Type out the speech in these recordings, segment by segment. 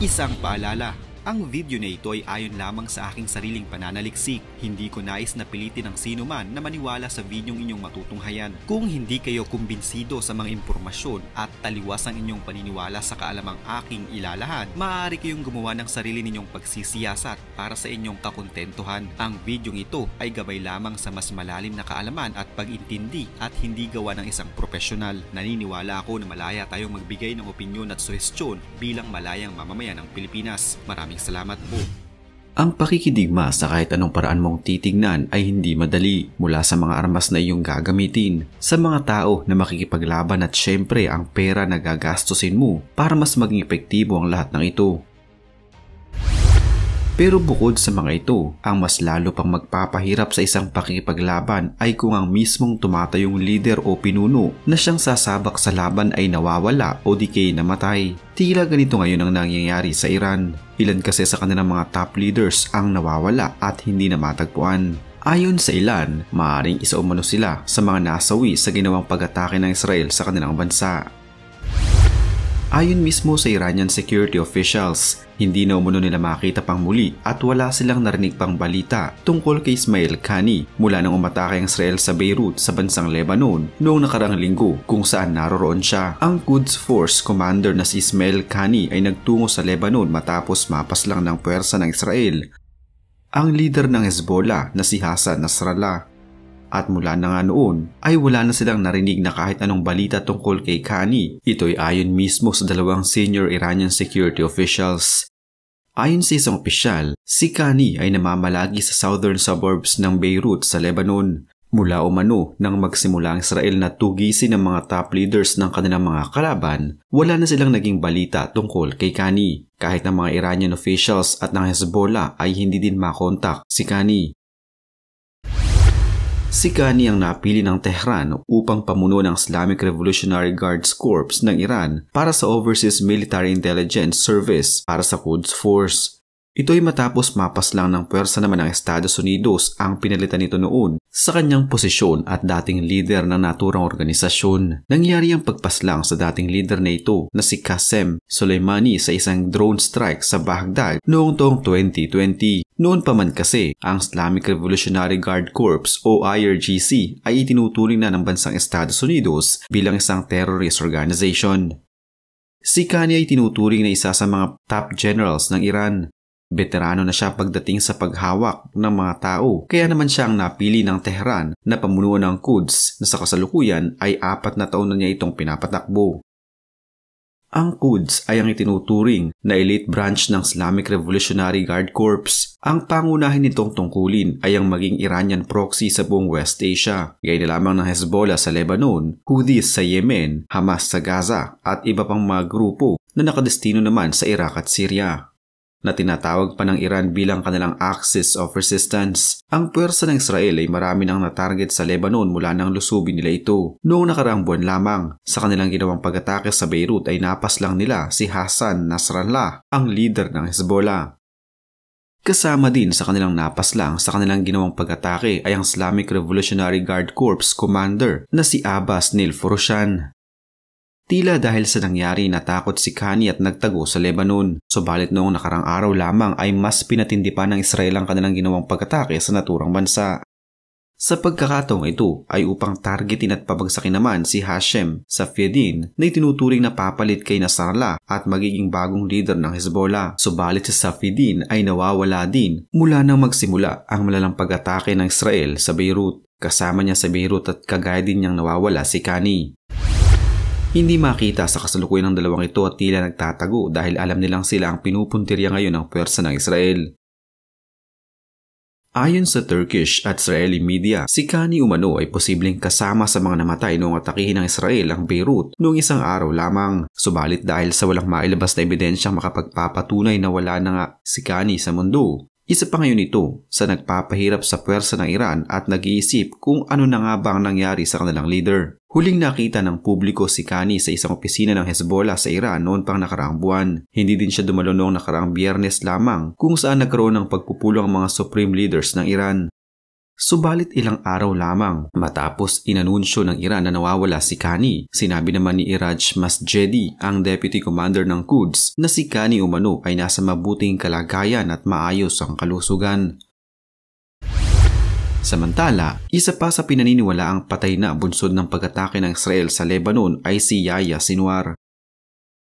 Isang paalala, ang video na ito ay ayon lamang sa aking sariling pananaliksik. Hindi ko nais na pilitin ang sino man na maniwala sa videong inyong matutunghayan. Kung hindi kayo kumbinsido sa mga impormasyon at taliwas ang inyong paniniwala sa kaalamang aking ilalahad, maaari kayong gumawa ng sarili ninyong pagsisiyasat para sa inyong kakontentuhan. Ang videong ito ay gabay lamang sa mas malalim na kaalaman at pag-intindi at hindi gawa ng isang profesional. Naniniwala ako na malaya tayong magbigay ng opinyon at suhestyon bilang malayang mamamayan ng Pilipinas. Maraming salamat po. Ang pakikidigma sa kahit anong paraan mong titignan ay hindi madali, mula sa mga armas na iyong gagamitin, sa mga tao na makikipaglaban at syempre ang pera na gagastusin mo para mas maging epektibo ang lahat ng ito. Pero bukod sa mga ito, ang mas lalo pang magpapahirap sa isang pakikipaglaban ay kung ang mismong tumatayong leader o pinuno na siyang sasabak sa laban ay nawawala o di kaya namatay. Tila ganito ngayon ang nangyayari sa Iran. Ilan kasi sa kanilang mga top leaders ang nawawala at hindi na matagpuan. Ayon sa ilan, maaaring isa umano sila sa mga nasawi sa ginawang pag-atake ng Israel sa kanilang bansa. Ayon mismo sa Iranian security officials, hindi na umano nila makita pang muli at wala silang narinig pang balita tungkol kay Ismail Qani mula nang umatake ang Israel sa Beirut sa bansang Lebanon noong nakaraang linggo kung saan naroroon siya. Ang Quds Force commander na si Ismail Qani ay nagtungo sa Lebanon matapos mapaslang ng puwersa ng Israel ang leader ng Hezbollah na si Hassan Nasrallah. At mula na nga noon ay wala na silang narinig na kahit anong balita tungkol kay Qani. Ito ay ayon mismo sa dalawang senior Iranian security officials. Ayon sa isang opisyal, si Qani ay namamalagi sa southern suburbs ng Beirut sa Lebanon. Mula umano nang magsimula ang Israel na tugisin ng mga top leaders ng kanilang mga kalaban, wala na silang naging balita tungkol kay Qani. Kahit ng mga Iranian officials at ng Hezbollah ay hindi din makontak si Qani. Si Qani ang napili ng Tehran upang pamuno ng Islamic Revolutionary Guards Corps ng Iran para sa Overseas Military Intelligence Service para sa Quds Force. Ito ay matapos mapaslang ng puwersa naman ng Estados Unidos ang pinalitan nito noon sa kanyang posisyon at dating leader ng naturang organisasyon. Nangyari ang pagpaslang sa dating leader na ito na si Qasem Soleimani sa isang drone strike sa Baghdad noong taong 2020. Noon pa man kasi, ang Islamic Revolutionary Guard Corps o IRGC ay itinuturing na ng bansang Estados Unidos bilang isang terrorist organization. Si Qani ay tinuturing na isa sa mga top generals ng Iran. Veterano na siya pagdating sa paghawak ng mga tao, kaya naman siya ang napili ng Tehran na pamunuan ng Quds na sa kasalukuyan ay 4 na taon na niya itong pinapatakbo. Ang Quds ay ang itinuturing na elite branch ng Islamic Revolutionary Guard Corps. Ang pangunahin nitong tungkulin ay ang maging Iranian proxy sa buong West Asia, gaya na lamang ng Hezbollah sa Lebanon, Houthis sa Yemen, Hamas sa Gaza at iba pang mga grupo na nakadestino naman sa Iraq at Syria, na tinatawag pa ng Iran bilang kanilang Axis of Resistance. Ang puwersa ng Israel ay marami nang natarget sa Lebanon mula nang lusubin nila ito. Noong nakaraang buwan lamang, sa kanilang ginawang pag-atake sa Beirut ay napaslang nila si Hassan Nasrallah, ang leader ng Hezbollah. Kasama din sa kanilang napaslang sa kanilang ginawang pag-atake ay ang Islamic Revolutionary Guard Corps commander na si Abbas Nilforoushan. Tila dahil sa nangyari natakot si Qani at nagtago sa Lebanon. Subalit noong nakarang araw lamang ay mas pinatindi pa ng Israel ang kanilang ginawang pag-atake sa naturang bansa. Sa pagkakataong ito ay upang targetin at pabagsakin naman si Hashem Safieddine na itinuturing na papalit kay Nasrallah at magiging bagong leader ng Hezbollah. Subalit si Safieddine ay nawawala din mula nang magsimula ang malalang pag-atake ng Israel sa Beirut. Kasama niya sa Beirut at kagaya din niyang nawawala si Qani. Hindi makita sa kasalukuyan ng dalawang ito at tila nagtatago dahil alam nilang sila ang pinupuntirya ngayon ng puwersa ng Israel. Ayon sa Turkish at Israeli media, si Qani umano ay posibleng kasama sa mga namatay noong atakihin ng Israel ang Beirut noong isang araw lamang. Subalit dahil sa walang mailabas na ebidensyang makapagpapatunay na wala na nga si Qani sa mundo, isa pa ngayon ito sa nagpapahirap sa puwersa ng Iran at nag-iisip kung ano na nga ba ang nangyari sa kanilang leader. Huling nakita ng publiko si Qani sa isang opisina ng Hezbollah sa Iran noon pang nakaraang buwan. Hindi din siya dumalo noong nakaraang Biyernes lamang kung saan nagkaroon ng pagpupulong ang mga supreme leaders ng Iran. Subalit ilang araw lamang matapos inanunsyo ng Iran na nawawala si Khani, sinabi naman ni Iraj Masjedi, ang Deputy Commander ng Quds, na si Khani umano ay nasa mabuting kalagayan at maayos ang kalusugan. Samantala, isa pa sa pinaniniwalaang patay na bunsod ng pag-atake ng Israel sa Lebanon ay si Yahya Sinwar.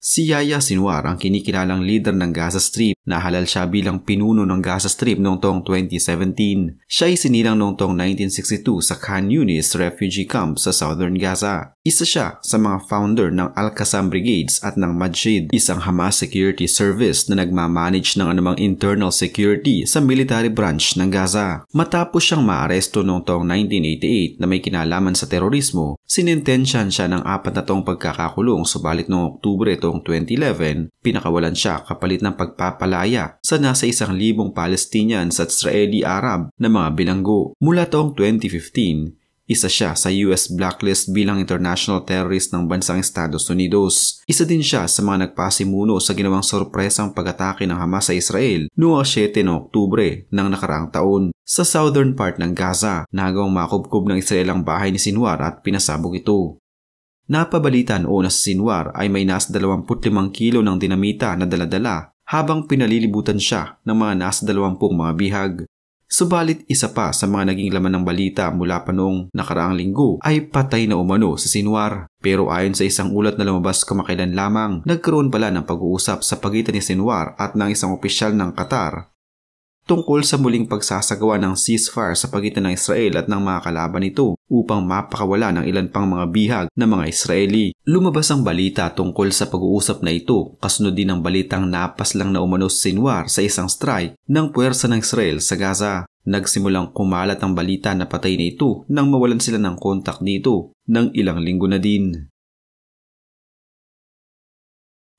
Si Yahya Sinwar ang kinikilalang leader ng Gaza Strip. Nahalal siya bilang pinuno ng Gaza Strip noong taong 2017. Siya ay sinilang noong taong 1962 sa Khan Yunis Refugee Camp sa Southern Gaza. Isa siya sa mga founder ng Al-Qassam Brigades at ng Majid, isang Hamas security service na nagmamanage ng anumang internal security sa military branch ng Gaza. Matapos siyang maaresto noong taong 1988 na may kinalaman sa terorismo, sinintensyahan siya ng 4 na taong pagkakakulong, subalit noong Oktubre taong 2011, pinakawalan siya kapalit ng pagpapalaya sa nasa 1,000 Palestinians at Israeli Arab na mga bilanggo. Mula taong 2015, isa siya sa US blacklist bilang international terrorist ng bansang Estados Unidos. Isa din siya sa mga nagpasimuno sa ginawang sorpresang pag-atake ng Hamas sa Israel noong 7 ng Oktubre ng nakaraang taon. Sa southern part ng Gaza, nagawang makubkob ng Israel ang bahay ni Sinwar at pinasabog ito. Napabalita noon na si Sinwar ay may nasa 25 kilo ng dinamita na daladala habang pinalilibutan siya ng mga nasa 20 mga bihag. Subalit isa pa sa mga naging laman ng balita mula pa noong nakaraang linggo ay patay na umano si Sinwar. Pero ayon sa isang ulat na lumabas kamakailan lamang, nagkaroon pala ng pag-uusap sa pagitan ni Sinwar at ng isang opisyal ng Qatar tungkol sa muling pagsasagawa ng ceasefire sa pagitan ng Israel at ng mga kalaban nito upang mapakawala ng ilan pang mga bihag na mga Israeli. Lumabas ang balita tungkol sa pag-uusap na ito, kasunod din ang balitang napas lang na umano si Sinwar sa isang strike ng puwersa ng Israel sa Gaza. Nagsimulang kumalat ang balita na patay na ito nang mawalan sila ng kontak dito ng ilang linggo na din.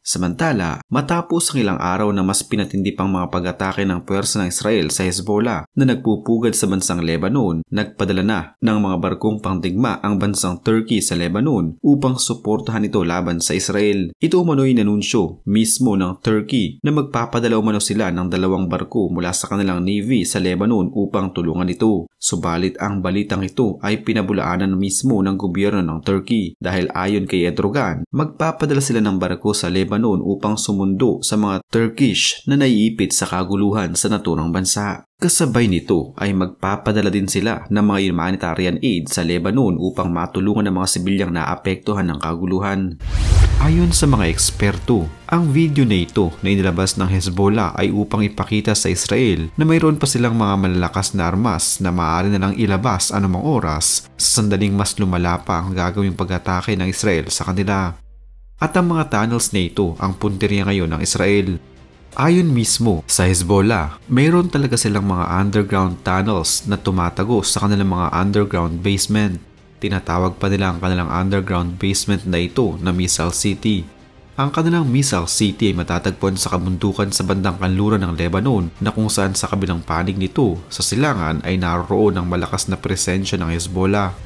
Samantala, matapos ang ilang araw na mas pinatindi pang mga pag-atake ng puwersa ng Israel sa Hezbollah na nagpupugad sa bansang Lebanon, nagpadala na ng mga barkong pangdigma ang bansang Turkey sa Lebanon upang suportahan ito laban sa Israel. Ito umano'y inanunsyo mismo ng Turkey na magpapadala umano sila ng 2 barko mula sa kanilang navy sa Lebanon upang tulungan ito. Subalit ang balitang ito ay pinabulaanan mismo ng gobyerno ng Turkey dahil ayon kay Erdogan, magpapadala sila ng barko sa Lebanon upang sumundo sa mga Turkish na naiipit sa kaguluhan sa naturang bansa. Kasabay nito ay magpapadala din sila ng mga humanitarian aid sa Lebanon upang matulungan ang mga sibilyang naapektuhan ng kaguluhan. Ayon sa mga eksperto, ang video na ito na inilabas ng Hezbollah ay upang ipakita sa Israel na mayroon pa silang mga malalakas na armas na maaari na lang ilabas anumang oras sa sandaling mas lumala pa ang gagawing pag-atake ng Israel sa kanila. At ang mga tunnels na ito ang punteriya ngayon ng Israel. Ayon mismo sa Hezbollah, mayroon talaga silang mga underground tunnels na tumatagos sa kanilang mga underground basement. Tinatawag pa nila ang kanilang underground basement na ito na Missile City. Ang kanilang Missile City ay matatagpuan sa kabundukan sa bandang kanluran ng Lebanon na kung saan sa kabilang panig nito sa silangan ay naroon ang malakas na presensya ng Hezbollah.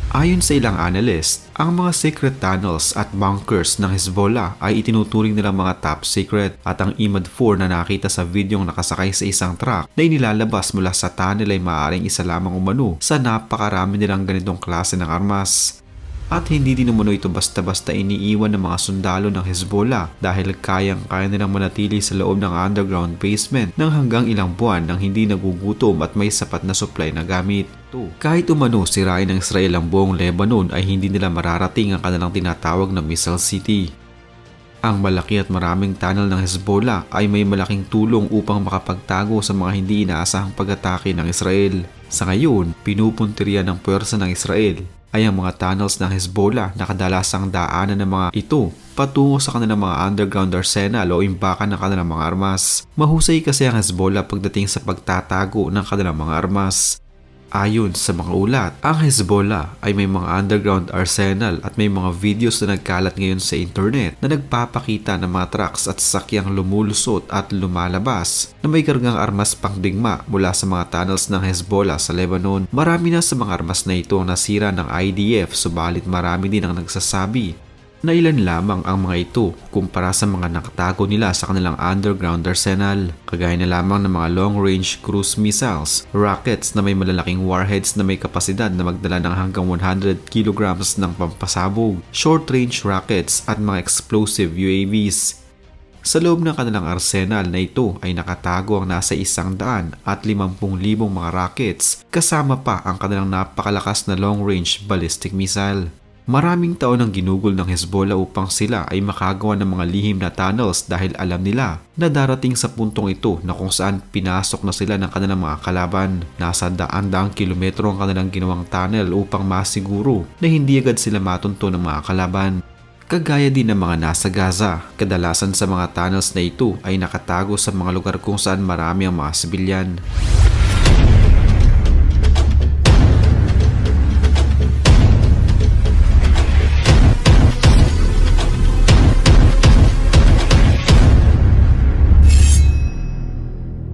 Ayon sa ilang analyst, ang mga secret tunnels at bunkers ng Hezbollah ay itinuturing nilang mga top secret at ang Imad-4 na nakita sa videong nakasakay sa isang truck na inilalabas mula sa tunnel ay maaaring isa lamang umano sa napakarami nilang ganitong klase ng armas. At hindi din umano ito basta-basta iniiwan ng mga sundalo ng Hezbollah dahil kayang-kaya nilang manatili sa loob ng underground basement ng hanggang ilang buwan nang hindi nagugutom at may sapat na supply na gamit. Kahit umano sirain ng Israel ang buong Lebanon ay hindi nila mararating ang kanilang tinatawag na Missile City. Ang malaki at maraming tunnel ng Hezbollah ay may malaking tulong upang makapagtago sa mga hindi inaasahang pag-atake ng Israel. Sa ngayon, pinupuntirya ng puwersa ng Israel ay ang mga tunnels ng Hezbollah na kadalasang daanan ng mga ito patungo sa kanilang mga underground arsenal o imbakan ng kanilang mga armas. Mahusay kasi ang Hezbollah pagdating sa pagtatago ng kanilang mga armas. Ayon sa mga ulat, ang Hezbollah ay may mga underground arsenal at may mga videos na nagkalat ngayon sa internet na nagpapakita ng mga trucks at sasakyang lumulusot at lumalabas na may kargang armas pangdigma mula sa mga tunnels ng Hezbollah sa Lebanon. Marami na sa mga armas na ito ang nasira ng IDF, subalit marami din ang nagsasabi na ilan lamang ang mga ito kumpara sa mga nakatago nila sa kanilang underground arsenal, kagaya na lamang ng mga long-range cruise missiles, rockets na may malalaking warheads na may kapasidad na magdala ng hanggang 100 kilograms ng pampasabog, short-range rockets at mga explosive UAVs. Sa loob ng kanilang arsenal na ito ay nakatago ang nasa 150,000 mga rockets, kasama pa ang kanilang napakalakas na long-range ballistic missile. Maraming taon ang ginugol ng Hezbollah upang sila ay makagawa ng mga lihim na tunnels dahil alam nila na darating sa puntong ito na kung saan pinasok na sila ng kanilang mga kalaban. Nasa daan-daang kilometro ang kanilang ginawang tunnel upang masiguro na hindi agad sila matunto ng mga kalaban. Kagaya din ng mga nasa Gaza, kadalasan sa mga tunnels na ito ay nakatago sa mga lugar kung saan marami ang mga sibilyan.